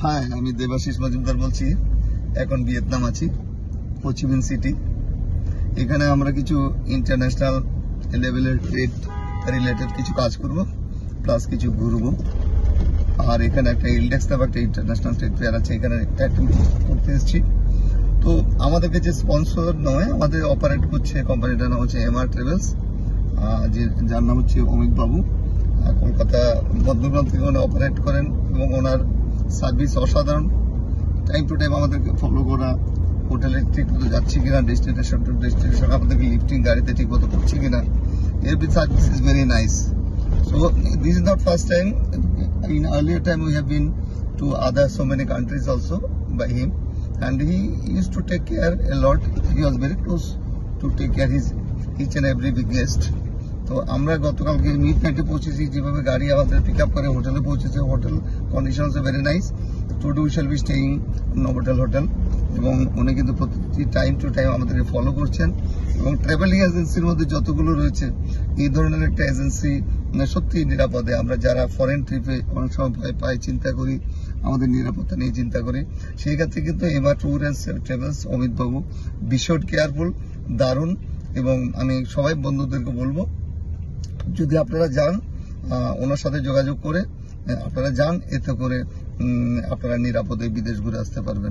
High, আমি দেবাশিস মজুমদার বলছি। এখন ভিয়েতনাম আছি, হোচিমিন সিটি। এখানে আমরা কিছু ইন্টারন্যাশনাল লেভেলের ট্রেড রিলেটেড কিছু কাজ করব, প্লাস কিছু ঘুরবো। আর এখানে একটা ইলডেক্স নামে একটা ইন্টারন্যাশনাল ট্রেড ফেয়ার আছে, এখানে অ্যাক্টিভিটি করতে এসেছি। তো আমাদের কাছে স্পন্সর নয়, আমাদের অপারেট করছে কোম্পানিটার নাম হচ্ছে এমআর ট্রাভেলস, যার নাম হচ্ছে অমিত বাবু। কলকাতা মধ্যগ্রাম থেকে উনি অপারেট করেন এবং ওনার সার্ভিস অসাধারণ। টাইম টু টাইম আমাদেরকে ফলো করা, হোটেলে ঠিক মতো যাচ্ছি কিনা, ডেস্টিনেশন টু ডেস্টিনেশন আমাদেরকে লিফটিং গাড়িতে ঠিক মতো করছে কিনা, every service is very nice. So this is not first time. In earlier time we have been to other so many countries also by him, and he used to take care a lot. He was very close to take care his each and every big guest. তো আমরা গতকালকে mid নাইটে পৌঁছেছি, যেভাবে গাড়ি আমাদের pick up করে হোটেলে পৌঁছেছে, hotel conditions very nice. Today we shall be staying Novotel hotel, এবং উনি কিন্তু প্রতিটি টাইম টু টাইম আমাদেরকে ফলো করছেন। এবং ট্রাভেলিং এজেন্সির মধ্যে যতগুলো রয়েছে, এই ধরনের একটা এজেন্সি সত্যি নিরাপদে। আমরা যারা ফরেন ট্রিপে অনেক সময় ভয় পাই, চিন্তা করি, আমাদের নিরাপত্তা নিয়ে চিন্তা করি, সেই ক্ষেত্রে কিন্তু MR tour and travels Amit বাবু ভীষণ কেয়ারফুল, দারুণ। এবং আমি সবাই বন্ধুদেরকে বলবো, যদি আপনারা যান ওনার সাথে যোগাযোগ করে আপনারা যান, এতে করে আপনারা নিরাপদে বিদেশ ঘুরে আসতে পারবেন।